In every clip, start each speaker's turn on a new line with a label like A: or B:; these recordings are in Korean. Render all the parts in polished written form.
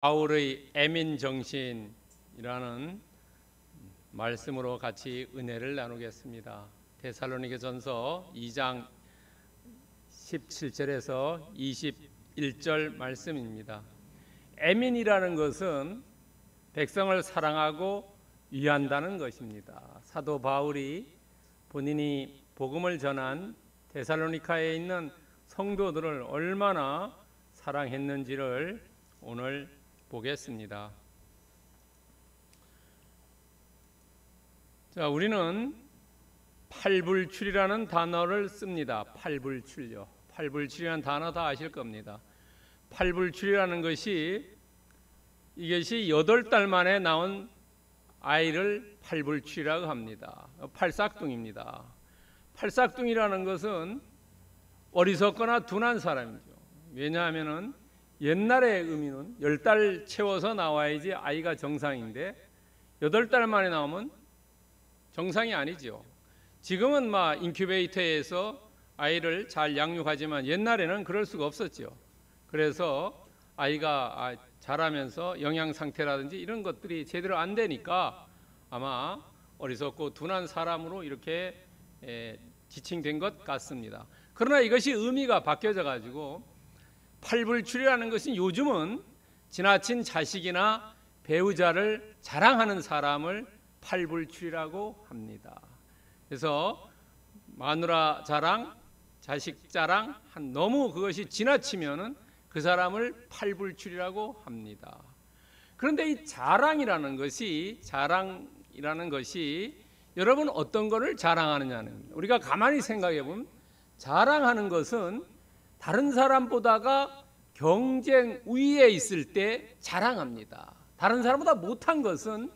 A: 바울의 애민 정신이라는 말씀으로 같이 은혜를 나누겠습니다. 데살로니가전서 2장 17절에서 21절 말씀입니다. 애민이라는 것은 백성을 사랑하고 위한다는 것입니다. 사도 바울이 본인이 복음을 전한 데살로니카에 있는 성도들을 얼마나 사랑했는지를 오늘 보겠습니다. 자, 우리는 팔불출이라는 단어를 씁니다. 팔불출요. 팔불출이라는 단어 다 아실 겁니다. 팔불출이라는 것이 이것이 8달 만에 나온 아이를 팔불출이라고 합니다. 팔싹둥입니다. 팔싹둥이라는 것은 어리석거나 둔한 사람이죠. 왜냐하면은 옛날의 의미는 10달 채워서 나와야지 아이가 정상인데 8달 만에 나오면 정상이 아니죠. 지금은 인큐베이터에서 아이를 잘 양육하지만 옛날에는 그럴 수가 없었죠. 그래서 아이가 자라면서 영양 상태라든지 이런 것들이 제대로 안 되니까 아마 어리석고 둔한 사람으로 이렇게 지칭된 것 같습니다. 그러나 이것이 의미가 바뀌어져 가지고 팔불출이라는 것은 요즘은 지나친 자식이나 배우자를 자랑하는 사람을 팔불출이라고 합니다. 그래서 마누라 자랑, 자식 자랑 너무 그것이 지나치면은 그 사람을 팔불출이라고 합니다. 그런데 이 자랑이라는 것이 여러분 어떤 거를 자랑하느냐는 겁니다. 우리가 가만히 생각해 보면 자랑하는 것은 다른 사람보다가 경쟁 우위에 있을 때 자랑합니다. 다른 사람보다 못한 것은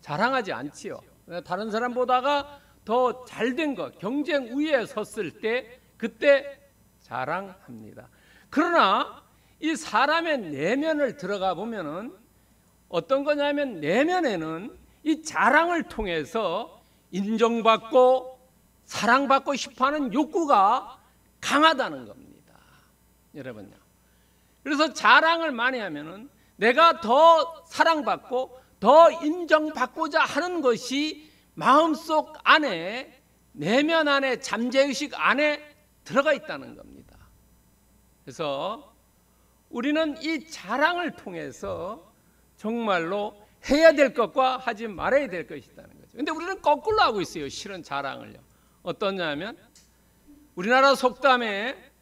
A: 자랑하지 않지요. 다른 사람보다가 더 잘된 것, 경쟁 우위에 섰을 때 그때 자랑합니다. 그러나 이 사람의 내면을 들어가 보면은 어떤 거냐면 내면에는 이 자랑을 통해서 인정받고 사랑받고 싶어하는 욕구가 강하다는 겁니다. 여러분요. 그래서 자랑을 많이 하면은 내가 더 사랑받고 더 인정받고자 하는 것이 마음속 안에 내면 안에 잠재의식 안에 들어가 있다는 겁니다. 그래서 우리는 이 자랑을 통해서 정말로 해야 될 것과 하지 말아야 될 것이 있다는 거죠. 그런데 우리는 거꾸로 하고 있어요. 실은 자랑을요. 어떠냐면 우리나라 속담에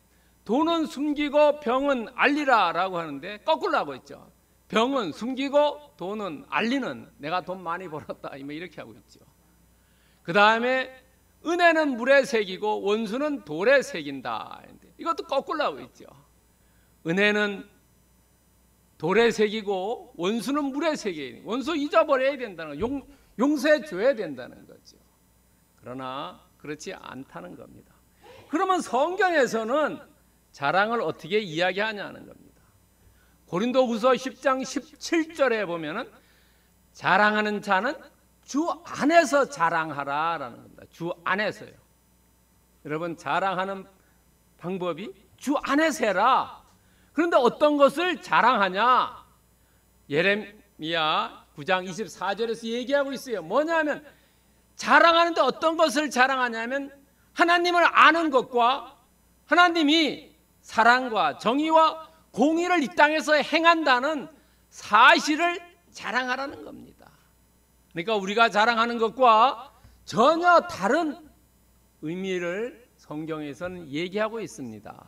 A: 돈은 숨기고 병은 알리라라고 하는데 거꾸로 하고 있죠. 병은 숨기고 돈은 알리는, 내가 돈 많이 벌었다 이렇게 하고 있죠. 그 다음에 은혜는 물에 새기고 원수는 돌에 새긴다. 이것도 거꾸로 하고 있죠. 은혜는 돌에 새기고 원수는 물에 새기는, 원수 잊어버려야 된다는 거, 용서해 줘야 된다는 거죠. 그러나 그렇지 않다는 겁니다. 그러면 성경에서는 자랑을 어떻게 이야기하냐는 겁니다. 고린도후서 10장 17절에 보면은 자랑하는 자는 주 안에서 자랑하라라는 겁니다. 주 안에서요. 여러분 자랑하는 방법이 주 안에서 해라. 그런데 어떤 것을 자랑하냐? 예레미야 9장 24절에서 얘기하고 있어요. 뭐냐면 자랑하는데 어떤 것을 자랑하냐면 하나님을 아는 것과 하나님이 사랑과 정의와 공의를 이 땅에서 행한다는 사실을 자랑하라는 겁니다. 그러니까 우리가 자랑하는 것과 전혀 다른 의미를 성경에서는 얘기하고 있습니다.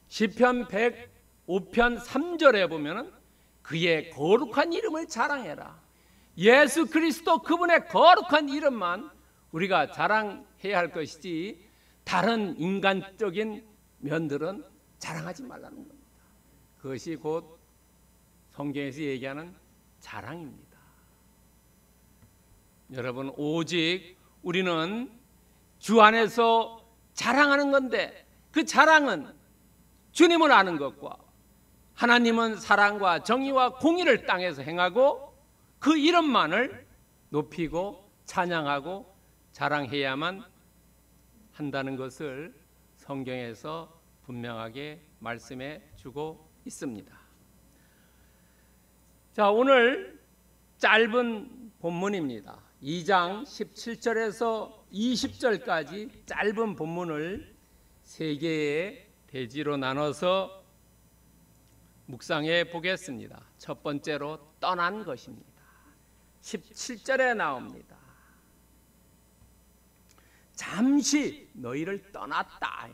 A: 시편 105편 3절에 보면은 그의 거룩한 이름을 자랑해라. 예수 그리스도 그분의 거룩한 이름만 우리가 자랑해야 할 것이지 다른 인간적인 면들은 자랑하지 말라는 겁니다. 그것이 곧 성경에서 얘기하는 자랑입니다. 여러분 오직 우리는 주 안에서 자랑하는 건데 그 자랑은 주님을 아는 것과 하나님은 사랑과 정의와 공의를 땅에서 행하고 그 이름만을 높이고 찬양하고 자랑해야만 한다는 것을 성경에서 분명하게 말씀해 주고 있습니다. 자, 오늘 짧은 본문입니다. 2장 17절에서 20절까지 짧은 본문을 세 개의 대지로 나눠서 묵상해 보겠습니다. 첫 번째로 떠난 것입니다. 17절에 나옵니다. 잠시 너희를 떠났다.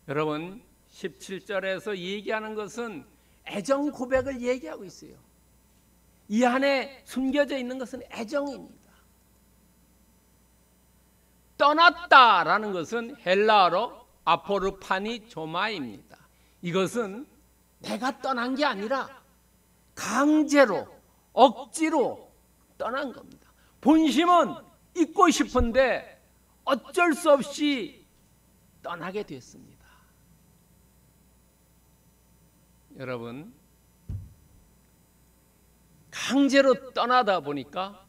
A: 여러분, 17절에서 얘기하는 것은 애정 고백을 얘기하고 있어요. 이 안에 숨겨져 있는 것은 애정입니다. 떠났다라는 것은 헬라어로 아포르파니조마입니다. 이것은 내가 떠난 게 아니라 강제로, 억지로 떠난 겁니다. 본심은 있고 싶은데 어쩔 수 없이 떠나게 됐습니다. 여러분, 강제로 떠나다 보니까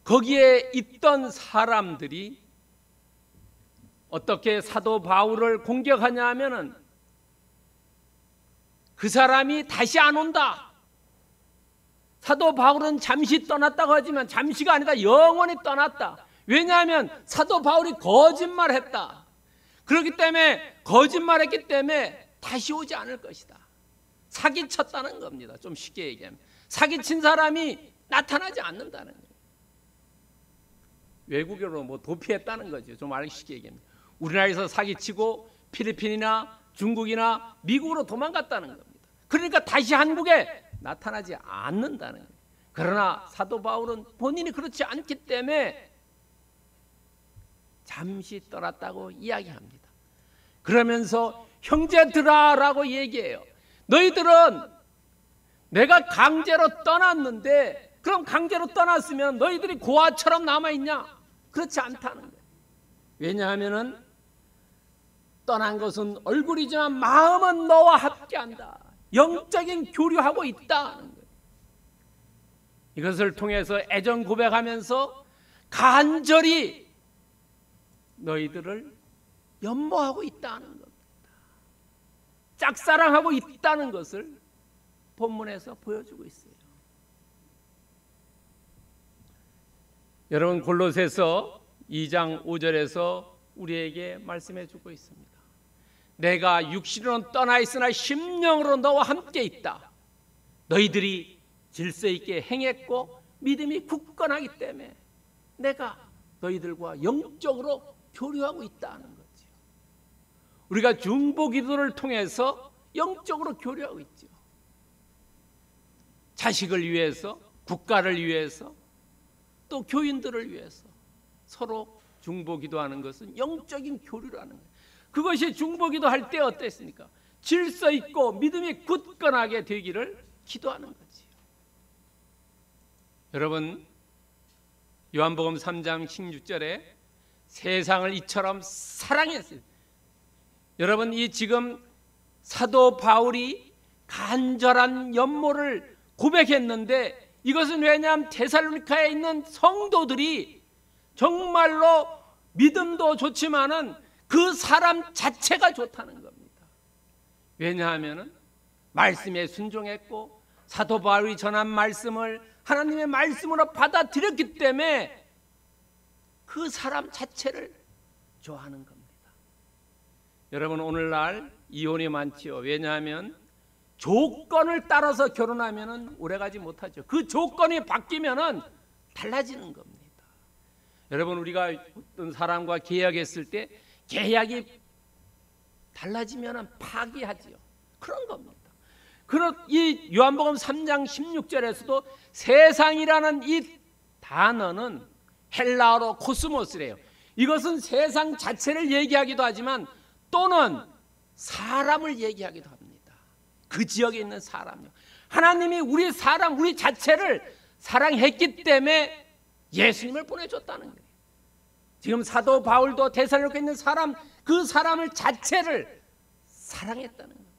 A: 거기에 있던 사람들이 어떻게 사도 바울을 공격하냐 하면은 그 사람이 다시 안 온다. 사도 바울은 잠시 떠났다고 하지만 잠시가 아니라 영원히 떠났다. 왜냐하면 사도 바울이 거짓말했다. 그렇기 때문에 거짓말했기 때문에 다시 오지 않을 것이다. 사기쳤다는 겁니다. 좀 쉽게 얘기하면 사기친 사람이 나타나지 않는다는 거예요. 외국으로 뭐 도피했다는 거죠. 좀 알기 쉽게 얘기하면 우리나라에서 사기치고 필리핀이나 중국이나 미국으로 도망갔다는 겁니다. 그러니까 다시 한국에 나타나지 않는다는 거예요. 그러나 사도 바울은 본인이 그렇지 않기 때문에 잠시 떠났다고 이야기합니다. 그러면서 형제들아라고 얘기해요. 너희들은 내가 강제로 떠났는데 그럼 강제로 떠났으면 너희들이 고아처럼 남아있냐? 그렇지 않다는 거예요. 왜냐하면 떠난 것은 얼굴이지만 마음은 너와 함께한다. 영적인 교류하고 있다는 거예요. 이것을 통해서 애정 고백하면서 간절히 너희들을 연모하고 있다는 겁니다. 짝사랑하고 있다는 것을 본문에서 보여주고 있어요. 여러분, 골로새서 2장 5절에서 우리에게 말씀해 주고 있습니다. 내가 육신으로는 떠나 있으나 심령으로 너와 함께 있다. 너희들이 질서 있게 행했고 믿음이 굳건하기 때문에 내가 너희들과 영적으로 교류하고 있다는 거죠. 우리가 중보 기도를 통해서 영적으로 교류하고 있죠. 자식을 위해서, 국가를 위해서, 또 교인들을 위해서 서로 중보 기도하는 것은 영적인 교류라는 거예요. 그것이 중보 기도할 때 어땠습니까? 질서 있고 믿음이 굳건하게 되기를 기도하는 거지요. 여러분, 요한복음 3장 16절에 세상을 이처럼 사랑했어요. 여러분, 이 지금 사도 바울이 간절한 연모를 고백했는데 이것은 왜냐하면 데살로니가에 있는 성도들이 정말로 믿음도 좋지만은 그 사람 자체가 좋다는 겁니다. 왜냐하면 말씀에 순종했고 사도 바울이 전한 말씀을 하나님의 말씀으로 받아들였기 때문에 그 사람 자체를 좋아하는 겁니다. 여러분, 오늘날 이혼이 많지요. 왜냐하면 조건을 따라서 결혼하면 오래가지 못하죠. 그 조건이 바뀌면 달라지는 겁니다. 여러분, 우리가 어떤 사람과 계약했을 때 계약이 달라지면 파기하지요. 그런 겁니다. 이 요한복음 3장 16절에서도 세상이라는 이 단어는 헬라어로 코스모스래요. 이것은 세상 자체를 얘기하기도 하지만 또는 사람을 얘기하기도 합니다. 그 지역에 있는 사람이요. 하나님이 우리 사람, 우리 자체를 사랑했기 때문에 예수님을 보내줬다는 거예요. 지금 사도 바울도 데살로니가에 있는 사람, 그 사람을 자체를 사랑했다는 거예요.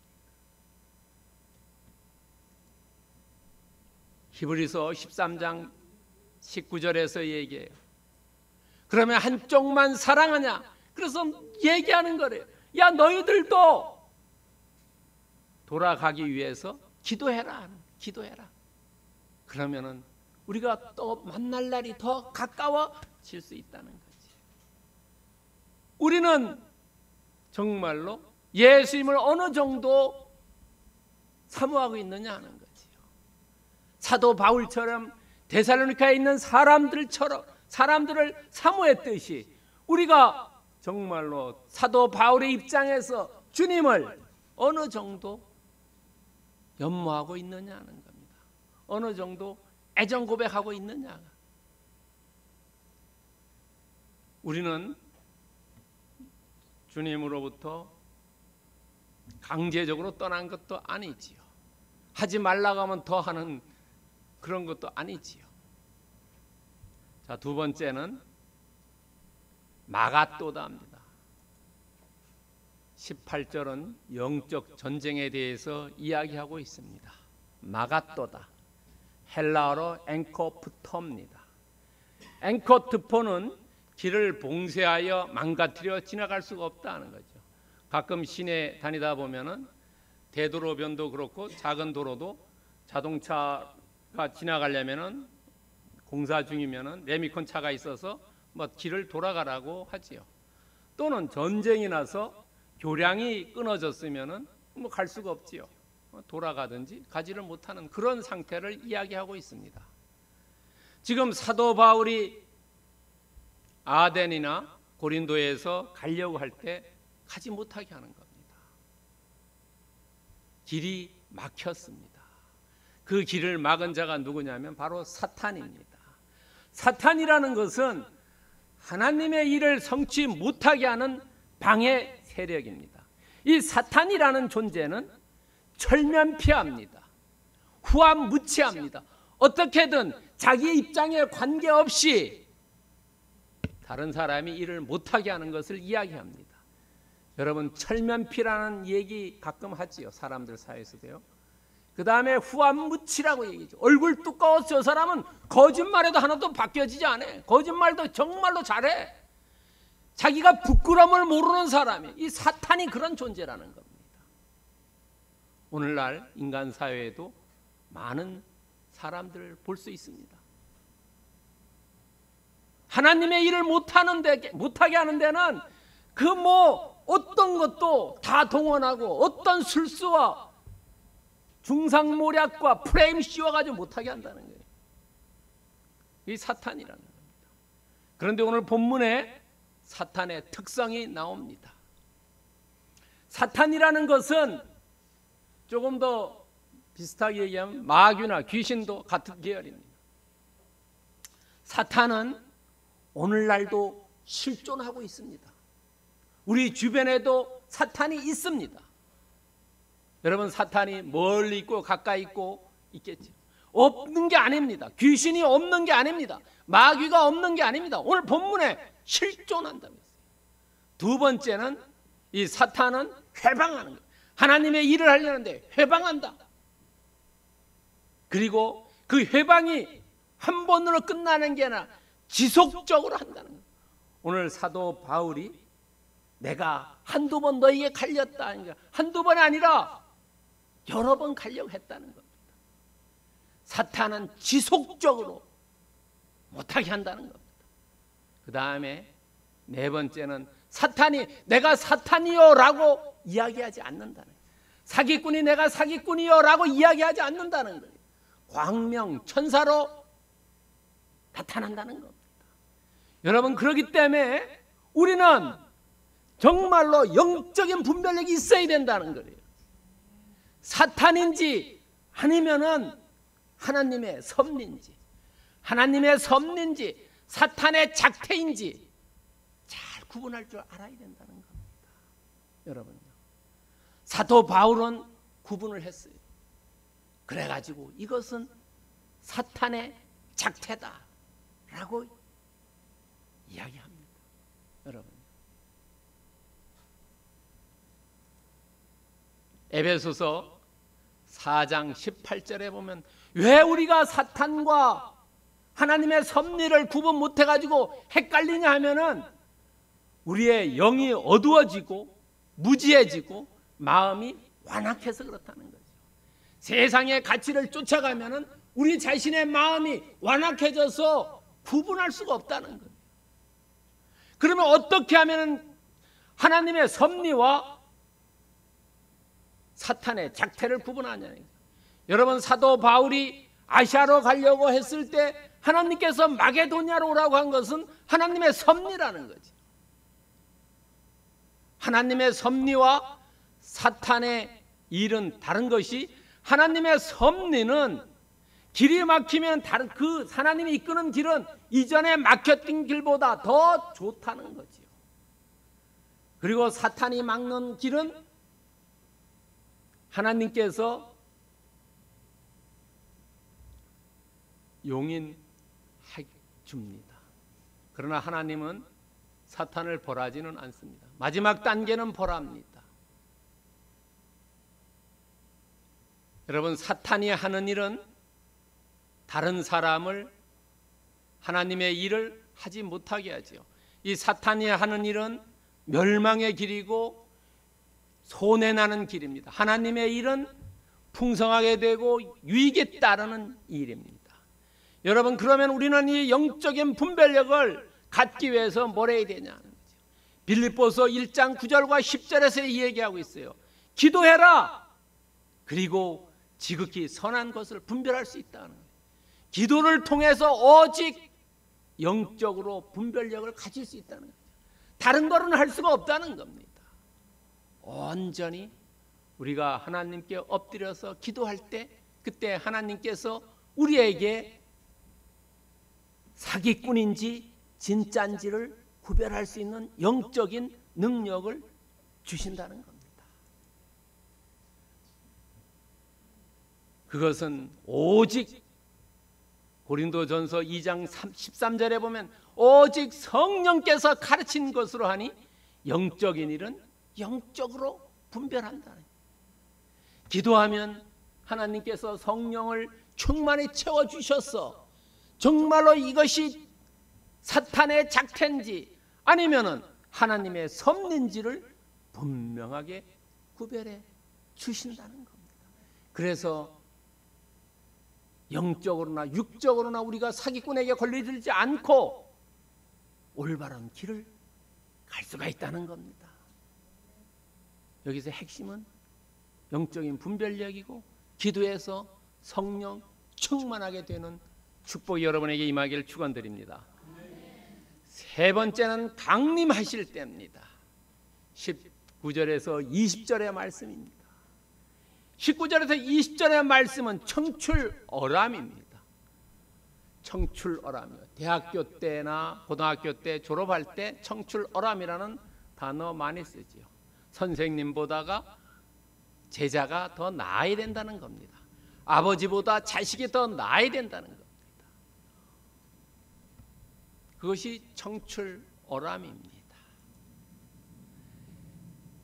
A: 히브리서 13장 19절에서 얘기해요. 그러면 한쪽만 사랑하냐? 그래서 얘기하는 거래요. 야, 너희들도 돌아가기 위해서 기도해라. 기도해라. 그러면은 우리가 또 만날 날이 더 가까워질 수 있다는 거지. 우리는 정말로 예수님을 어느 정도 사모하고 있느냐 하는 거지요. 사도 바울처럼 데살로니가에 있는 사람들을 사모했듯이 우리가 정말로 사도 바울의 입장에서 주님을 어느 정도 연모하고 있느냐 하는 겁니다. 어느 정도 애정 고백하고 있느냐. 우리는 주님으로부터 강제적으로 떠난 것도 아니지요. 하지 말라고 하면 더 하는 그런 것도 아니지요. 자, 두 번째는 마가또다입니다. 18절은 영적 전쟁에 대해서 이야기하고 있습니다. 마가또다. 헬라어로 앵코프터입니다. 앵코트포는 길을 봉쇄하여 망가뜨려 지나갈 수가 없다는 거죠. 가끔 시내 다니다 보면은 대도로변도 그렇고 작은 도로도 자동차가 지나가려면은 공사 중이면은 레미콘 차가 있어서 뭐 길을 돌아가라고 하지요. 또는 전쟁이 나서 교량이 끊어졌으면은 뭐 갈 수가 없지요. 돌아가든지 가지를 못하는 그런 상태를 이야기하고 있습니다. 지금 사도 바울이 아덴이나 고린도에서 가려고 할 때 가지 못하게 하는 겁니다. 길이 막혔습니다. 그 길을 막은 자가 누구냐면 바로 사탄입니다. 사탄이라는 것은 하나님의 일을 성취 못하게 하는 방해 세력입니다. 이 사탄이라는 존재는 철면피합니다. 후한무치합니다. 어떻게든 자기의 입장에 관계없이 다른 사람이 일을 못하게 하는 것을 이야기합니다. 여러분, 철면피라는 얘기 가끔 하지요. 사람들 사이에서도요. 그 다음에 후한무치라고 얘기죠. 얼굴 두꺼워서 저 사람은 거짓말해도 하나도 바뀌어지지 않아. 거짓말도 정말로 잘해. 자기가 부끄러움을 모르는 사람이, 이 사탄이 그런 존재라는 겁니다. 오늘날 인간 사회에도 많은 사람들을 볼 수 있습니다. 하나님의 일을 못하게 하는 데는 그 뭐 어떤 것도 다 동원하고 어떤 술수와 중상모략과 프레임 씌워가지고 못하게 한다는 거예요. 이 사탄이라는 겁니다. 그런데 오늘 본문에 사탄의 특성이 나옵니다. 사탄이라는 것은 조금 더 비슷하게 얘기하면 마귀나 귀신도 같은 계열입니다. 사탄은 오늘날도 실존하고 있습니다. 우리 주변에도 사탄이 있습니다. 여러분, 사탄이 멀리 있고 가까이 있고 있겠죠. 없는 게 아닙니다. 귀신이 없는 게 아닙니다. 마귀가 없는 게 아닙니다. 오늘 본문에 실존한다고 했어요. 두 번째는 이 사탄은 회방하는 거예요. 하나님의 일을 하려는데 회방한다. 그리고 그 회방이 한 번으로 끝나는 게 아니라 지속적으로 한다는 거예요. 오늘 사도 바울이 내가 한두 번 너에게 갈렸다. 한두 번이 아니라 여러 번 가려고 했다는 겁니다. 사탄은 지속적으로 못하게 한다는 겁니다. 그 다음에 네 번째는 사탄이 내가 사탄이요 라고 이야기하지 않는다는 거예요. 사기꾼이 내가 사기꾼이요 라고 이야기하지 않는다는 거예요. 광명 천사로 나타난다는 겁니다. 여러분, 그렇기 때문에 우리는 정말로 영적인 분별력이 있어야 된다는 거예요. 사탄인지 아니면은 하나님의 섭리인지, 하나님의 섭리인지 사탄의 작태인지 잘 구분할 줄 알아야 된다는 겁니다. 여러분요, 사도 바울은 구분을 했어요. 그래가지고 이것은 사탄의 작태다라고 이야기합니다. 여러분, 에베소서 4장 18절에 보면 왜 우리가 사탄과 하나님의 섭리를 구분 못해가지고 헷갈리냐 하면은 우리의 영이 어두워지고 무지해지고 마음이 완악해서 그렇다는 거죠. 세상의 가치를 쫓아가면은 우리 자신의 마음이 완악해져서 구분할 수가 없다는 거예요. 그러면 어떻게 하면 하나님의 섭리와 사탄의 작태를 구분하냐는 거예요. 여러분, 사도 바울이 아시아로 가려고 했을 때 하나님께서 마게도냐로 오라고 한 것은 하나님의 섭리라는 거지. 하나님의 섭리와 사탄의 일은 다른 것이, 하나님의 섭리는 길이 막히면 그 하나님이 이끄는 길은 이전에 막혔던 길보다 더 좋다는 거지요. 그리고 사탄이 막는 길은 하나님께서 용인해 줍니다. 그러나 하나님은 사탄을 벌하지는 않습니다. 마지막 단계는 벌합니다. 여러분, 사탄이 하는 일은 다른 사람을 하나님의 일을 하지 못하게 하지요. 이 사탄이 하는 일은 멸망의 길이고 손해나는 길입니다. 하나님의 일은 풍성하게 되고 유익에 따르는 일입니다. 여러분, 그러면 우리는 이 영적인 분별력을 갖기 위해서 뭘 해야 되냐는 거죠. 빌립보서 1장 9절과 10절에서 이 얘기하고 있어요. 기도해라. 그리고 지극히 선한 것을 분별할 수 있다는 거예요. 기도를 통해서 오직 영적으로 분별력을 가질 수 있다는 거죠. 다른 거는 할 수가 없다는 겁니다. 온전히 우리가 하나님께 엎드려서 기도할 때, 그때 하나님께서 우리에게 사기꾼인지 진짜인지를 구별할 수 있는 영적인 능력을 주신다는 겁니다. 그것은 오직 고린도전서 2장 13절에 보면 오직 성령께서 가르친 것으로 하니 영적인 일은 영적으로 분별한다는. 기도하면 하나님께서 성령을 충만히 채워주셔서 정말로 이것이 사탄의 작태인지 아니면은 하나님의 섭리인지를 분명하게 구별해 주신다는 겁니다. 그래서 영적으로나 육적으로나 우리가 사기꾼에게 걸리지 않고 올바른 길을 갈 수가 있다는 겁니다. 여기서 핵심은 영적인 분별력이고 기도해서 성령 충만하게 되는 축복이 여러분에게 임하기를 축원드립니다. 세 번째는 강림하실 때입니다. 19절에서 20절의 말씀입니다. 19절에서 20절의 말씀은 청출어람입니다. 청출어람이요. 대학교 때나 고등학교 때 졸업할 때 청출어람이라는 단어 많이 쓰지요. 선생님보다가 제자가 더 나아야 된다는 겁니다. 아버지보다 자식이 더 나아야 된다는 겁니다. 그것이 청출어람입니다.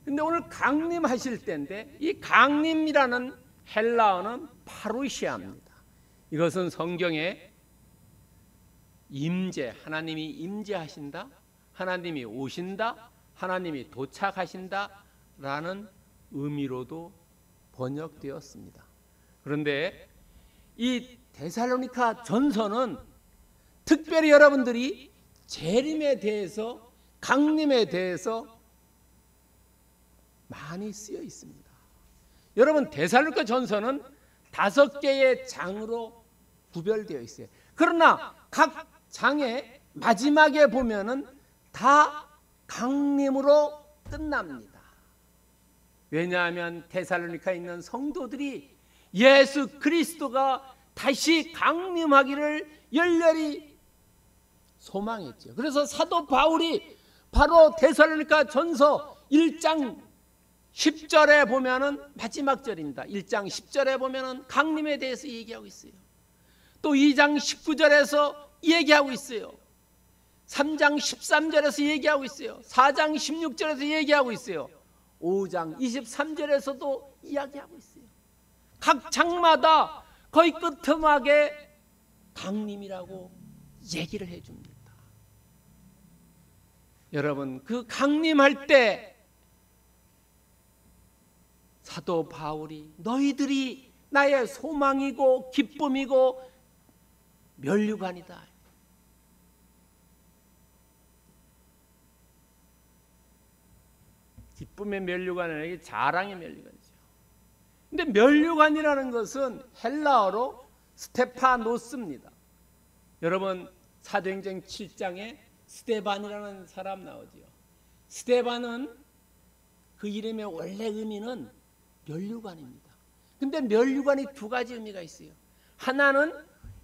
A: 근데 오늘 강림하실 때인데 이 강림이라는 헬라어는 파루시아입니다. 이것은 성경에 임재, 하나님이 임재하신다, 하나님이 오신다, 하나님이 도착하신다 라는 의미로도 번역되었습니다. 그런데 이 데살로니가 전서는 특별히 여러분들이 재림에 대해서, 강림에 대해서 많이 쓰여 있습니다. 여러분, 데살로니가 전서는 5개의 장으로 구별되어 있어요. 그러나 각 장의 마지막에 보면은 다 강림으로 끝납니다. 왜냐하면 데살로니카에 있는 성도들이 예수 그리스도가 다시 강림하기를 열렬히 소망했죠. 그래서 사도 바울이 바로 데살로니가 전서 1장 10절에 보면은 마지막 절입니다. 1장 10절에 보면은 강림에 대해서 얘기하고 있어요. 또 2장 19절에서 얘기하고 있어요. 3장 13절에서 얘기하고 있어요. 4장 16절에서 얘기하고 있어요. 5장 23절에서도 이야기하고 있어요. 각 장마다 거의 끄트막에 강림이라고 얘기를 해줍니다. 여러분, 그 강림할 때 사도 바울이 너희들이 나의 소망이고 기쁨이고 면류관이다. 기쁨의 면류관은 이게 자랑의 면류관이죠. 근데 면류관이라는 것은 헬라어로 스테파노스입니다. 여러분 사도행전 7장에 스데반이라는 사람 나오죠. 스데반은 그 이름의 원래 의미는 면류관입니다. 근데 면류관이 두 가지 의미가 있어요. 하나는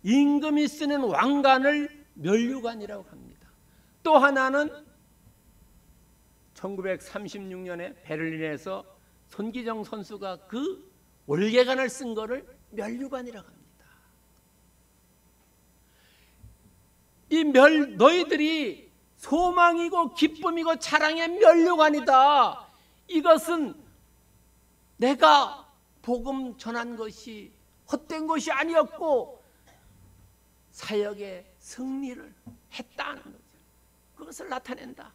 A: 임금이 쓰는 왕관을 면류관이라고 합니다. 또 하나는 1936년에 베를린에서 손기정 선수가 그 월계관을 쓴 거를 면류관이라고 합니다. 너희들이 소망이고 기쁨이고 자랑의 면류관이다. 이것은 내가 복음 전한 것이 헛된 것이 아니었고 사역의 승리를 했다는 거죠. 그것을 나타낸다.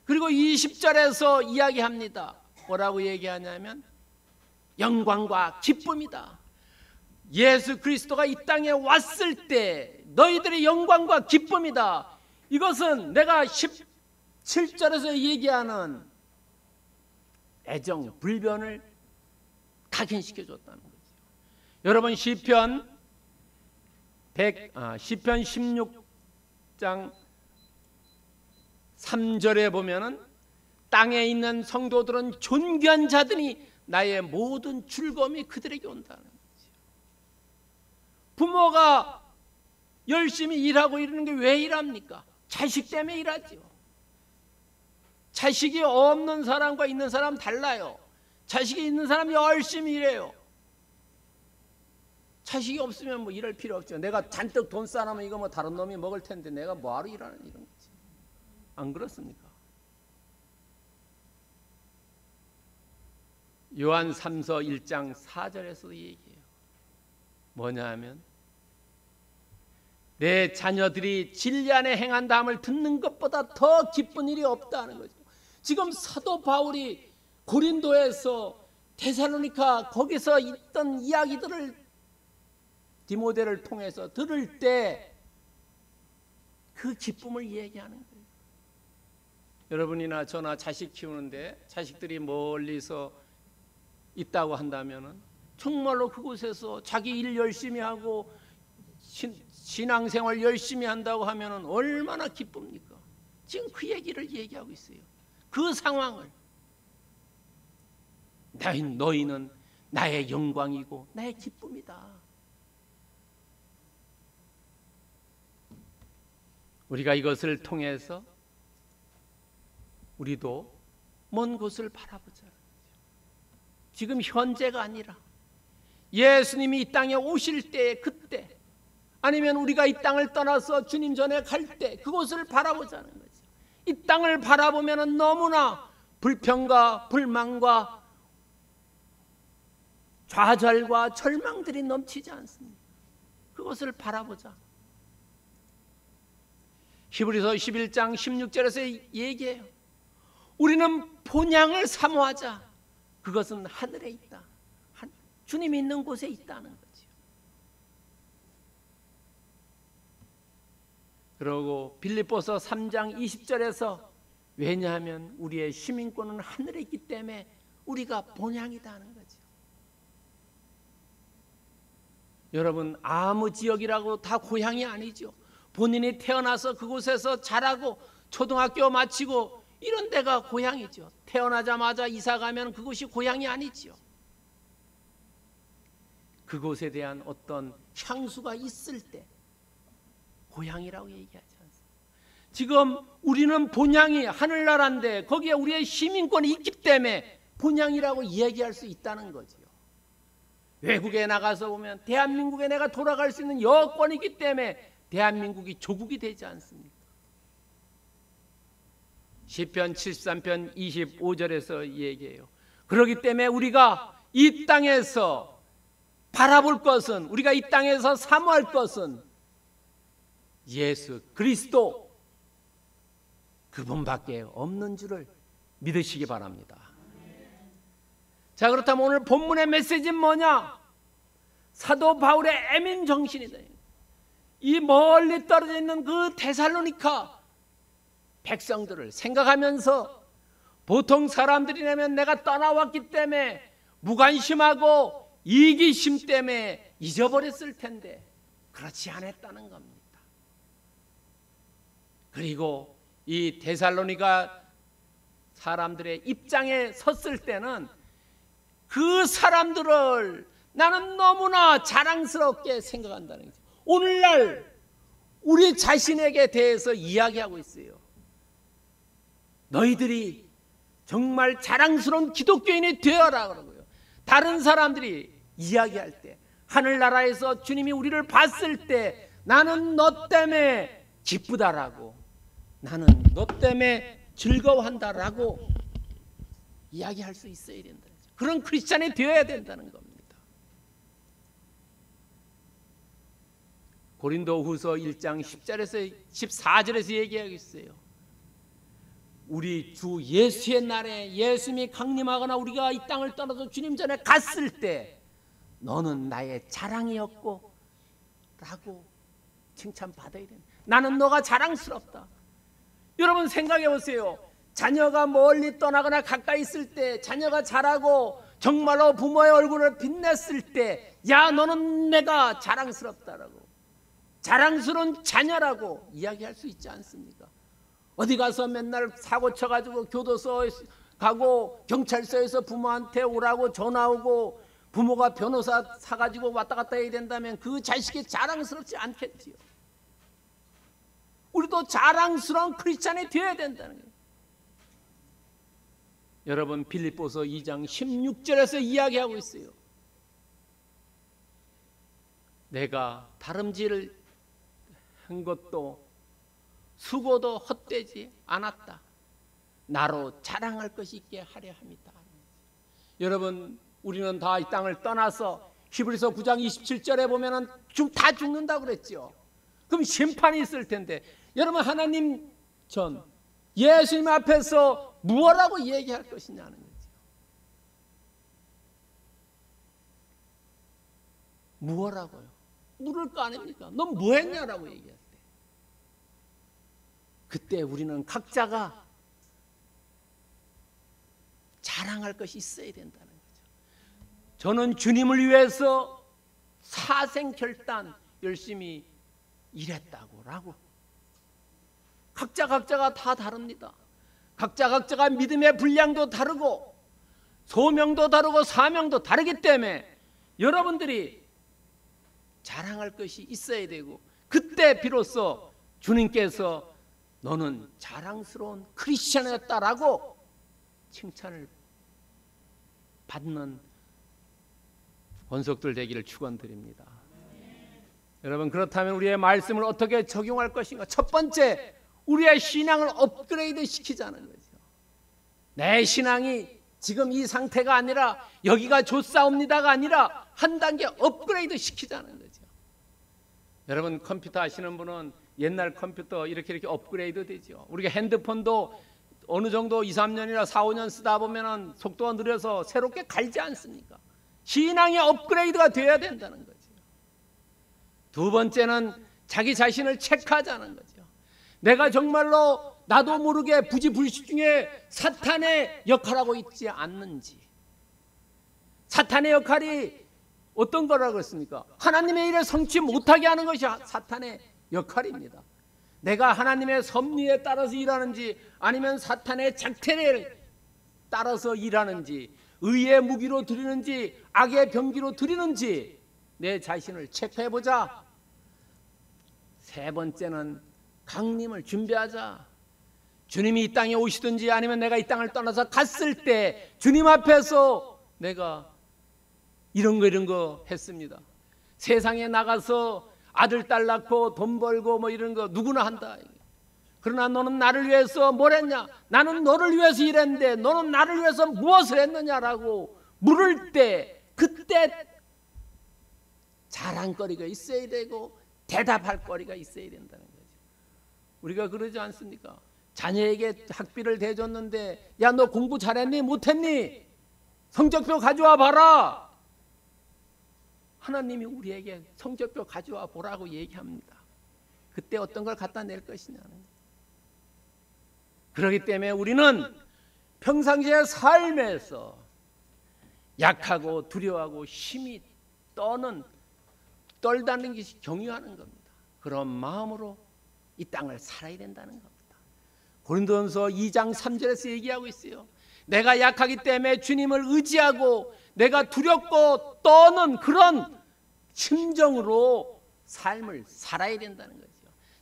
A: 그리고 20절에서 이야기합니다. 뭐라고 얘기하냐면 영광과 기쁨이다. 예수 그리스도가 이 땅에 왔을 때 너희들의 영광과 기쁨이다. 이것은 내가 17절에서 얘기하는 애정, 불변을 각인시켜 줬다는 거죠. 여러분 시편 16장 3절에 보면은 땅에 있는 성도들은 존귀한 자들이 나의 모든 즐거움이 그들에게 온다는 거죠. 부모가 열심히 일하고 이러는 게 왜 일합니까? 자식 때문에 일하죠. 자식이 없는 사람과 있는 사람 달라요. 자식이 있는 사람이 열심히 일해요. 자식이 없으면 뭐 일할 필요 없죠. 내가 잔뜩 돈 쌓아놓으면 이거 뭐 다른 놈이 먹을 텐데 내가 뭐하러 일하는 이런 거지. 안 그렇습니까? 요한 3서 1장 4절에서도 얘기해요. 뭐냐 하면 내 자녀들이 진리 안에 행한다함을 듣는 것보다 더 기쁜 일이 없다는 거죠. 지금 사도 바울이 고린도에서 데살로니가 거기서 있던 이야기들을 디모데를 통해서 들을 때 그 기쁨을 얘기하는 거예요. 여러분이나 저나 자식 키우는데 자식들이 멀리서 있다고 한다면 정말로 그곳에서 자기 일 열심히 하고 신앙생활 열심히 한다고 하면 얼마나 기쁩니까? 지금 그 얘기를 얘기하고 있어요. 그 상황을 너희는 나의 영광이고 나의 기쁨이다. 우리가 이것을 통해서 우리도 먼 곳을 바라보자. 지금 현재가 아니라 예수님이 이 땅에 오실 때 그때 아니면 우리가 이 땅을 떠나서 주님 전에 갈 때 그곳을 바라보자는 거죠. 이 땅을 바라보면 너무나 불평과 불만과 좌절과 절망들이 넘치지 않습니까? 그것을 바라보자. 히브리서 11장 16절에서 얘기해요. 우리는 본향을 사모하자. 그것은 하늘에 있다. 주님이 있는 곳에 있다는 거죠. 그리고 빌립보서 3장 20절에서 왜냐하면 우리의 시민권은 하늘에 있기 때문에 우리가 본향이다는 거죠. 여러분 아무 지역이라고 다 고향이 아니죠. 본인이 태어나서 그곳에서 자라고 초등학교 마치고 이런 데가 고향이죠. 태어나자마자 이사 가면 그곳이 고향이 아니죠. 그곳에 대한 어떤 향수가 있을 때 고향이라고 얘기하지 않습니다. 지금 우리는 본향이 하늘나라인데 거기에 우리의 시민권이 있기 때문에 본향이라고 이야기할 수 있다는 거죠. 외국에 나가서 보면 대한민국에 내가 돌아갈 수 있는 여건이 있기 때문에 대한민국이 조국이 되지 않습니까? 시편 73편 25절에서 얘기해요. 그렇기 때문에 우리가 이 땅에서 바라볼 것은, 우리가 이 땅에서 사모할 것은 예수 그리스도 그분밖에 없는 줄을 믿으시기 바랍니다. 자, 그렇다면 오늘 본문의 메시지는 뭐냐? 사도 바울의 애민 정신이다. 이 멀리 떨어져 있는 그 데살로니가 백성들을 생각하면서 보통 사람들이라면 내가 떠나왔기 때문에 무관심하고 이기심 때문에 잊어버렸을 텐데 그렇지 않았다는 겁니다. 그리고 이 데살로니가 사람들의 입장에 섰을 때는 그 사람들을 나는 너무나 자랑스럽게 생각한다는 거죠. 오늘날 우리 자신에게 대해서 이야기하고 있어요. 너희들이 정말 자랑스러운 기독교인이 되어라 그러고요. 다른 사람들이 이야기할 때, 하늘나라에서 주님이 우리를 봤을 때 나는 너 때문에 기쁘다라고, 나는 너 때문에 즐거워한다라고 이야기할 수 있어야 된다. 그런 크리스찬이 되어야 된다는 겁니다. 고린도후서 1장 10절에서 14절에서 얘기하고 있어요. 우리 주 예수의 날에 예수님이 강림하거나 우리가 이 땅을 떠나서 주님 전에 갔을 때 너는 나의 자랑이었고 라고 칭찬받아야 된다. 나는 너가 자랑스럽다. 여러분 생각해 보세요. 자녀가 멀리 떠나거나 가까이 있을 때 자녀가 자라고 정말로 부모의 얼굴을 빛냈을 때 야 너는 내가 자랑스럽다라고, 자랑스러운 자녀라고 이야기할 수 있지 않습니까? 어디 가서 맨날 사고 쳐가지고 교도소 가고 경찰서에서 부모한테 오라고 전화 오고 부모가 변호사 사가지고 왔다 갔다 해야 된다면 그 자식이 자랑스럽지 않겠지요. 우리도 자랑스러운 크리스찬이 되어야 된다는 거예요. 여러분 빌립보서 2장 16절에서 이야기하고 있어요. 내가 다름질을 한 것도 수고도 헛되지 않았다. 나로 자랑할 것이 있게 하려 함이다. 여러분 우리는 다 이 땅을 떠나서 히브리서 9장 27절에 보면은 다 죽는다고 그랬죠. 그럼 심판이 있을 텐데 여러분 하나님 전 예수님 앞에서 무엇라고 얘기할 것이냐는 거죠. 무엇라고요? 물을 거 아닙니까? 너 뭐 했냐라고 얘기할 때 그때 우리는 각자가 자랑할 것이 있어야 된다는 거죠. 저는 주님을 위해서 사생결단 열심히 일했다고라고. 각자가 다 다릅니다. 각자가 믿음의 분량도 다르고 소명도 다르고 사명도 다르기 때문에 여러분들이 자랑할 것이 있어야 되고 그때 비로소 주님께서 너는 자랑스러운 크리스천이었다라고 칭찬을 받는 권속들 되기를 축원드립니다. 여러분 그렇다면 우리의 말씀을 어떻게 적용할 것인가? 첫 번째 우리의 신앙을 업그레이드 시키자는 거죠. 내 신앙이 지금 이 상태가 아니라 여기가 좋사옵니다가 아니라 한 단계 업그레이드 시키자는 거죠. 여러분 컴퓨터 아시는 분은 옛날 컴퓨터 이렇게 업그레이드 되죠. 우리가 핸드폰도 어느 정도 2, 3년이나 4, 5년 쓰다 보면은 속도가 느려서 새롭게 갈지 않습니까? 신앙의 업그레이드가 돼야 된다는 거죠. 두 번째는 자기 자신을 체크하자는 거죠. 내가 정말로 나도 모르게 부지불식 중에 사탄의 역할하고 있지 않는지. 사탄의 역할이 어떤 거라고 했습니까? 하나님의 일을 성취 못하게 하는 것이 사탄의 역할입니다. 내가 하나님의 섭리에 따라서 일하는지 아니면 사탄의 작태를 따라서 일하는지 의의 무기로 드리는지 악의 병기로 드리는지 내 자신을 체크해보자. 세 번째는 강림을 준비하자. 주님이 이 땅에 오시든지 아니면 내가 이 땅을 떠나서 갔을 때 주님 앞에서 내가 이런 거 했습니다. 세상에 나가서 아들 딸 낳고 돈 벌고 뭐 이런 거 누구나 한다. 그러나 너는 나를 위해서 뭘 했냐? 나는 너를 위해서 일했는데 너는 나를 위해서 무엇을 했느냐라고 물을 때 그때 자랑거리가 있어야 되고 대답할 거리가 있어야 된다는 거죠. 우리가 그러지 않습니까? 자녀에게 학비를 대줬는데 야 너 공부 잘했니? 못했니? 성적표 가져와 봐라. 하나님이 우리에게 성적표 가져와 보라고 얘기합니다. 그때 어떤 걸 갖다 낼 것이냐는. 그렇기 때문에 우리는 평상시의 삶에서 약하고 두려워하고 힘이 떨다는 것이 경유하는 겁니다. 그런 마음으로 이 땅을 살아야 된다는 겁니다. 고린도전서 2장 3절에서 얘기하고 있어요. 내가 약하기 때문에 주님을 의지하고 내가 두렵고 떠는 그런 심정으로 삶을 살아야 된다는 거죠.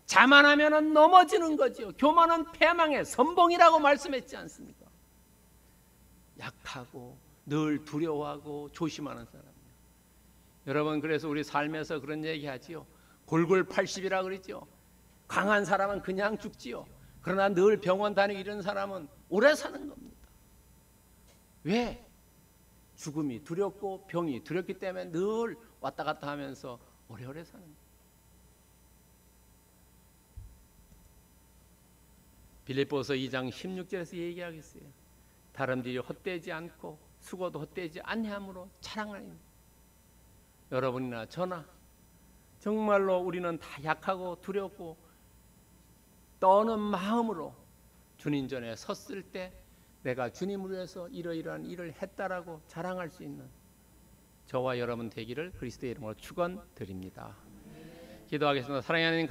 A: 자만하면 넘어지는 거죠. 교만은 패망의 선봉이라고 말씀했지 않습니까? 약하고 늘 두려워하고 조심하는 사람이에요. 여러분, 그래서 우리 삶에서 그런 얘기하지요. 골골 80이라 그러죠. 강한 사람은 그냥 죽지요. 그러나 늘 병원 다니고 이런 사람은 오래 사는 겁니다. 왜? 죽음이 두렵고 병이 두렵기 때문에 늘 왔다 갔다 하면서 오래오래 사는 거예요. 빌립보서 2장 16절에서 얘기하겠어요. 다름질이 헛되지 않고 수고도 헛되지 아니함으로 자랑하니. 여러분이나 저나 정말로 우리는 다 약하고 두렵고 떠는 마음으로 주님 전에 섰을 때 내가 주님을 위해서 이러이러한 일을 했다라고 자랑할 수 있는 저와 여러분 되기를 그리스도의 이름으로 축원드립니다. 기도하겠습니다. 사랑하는 하나님,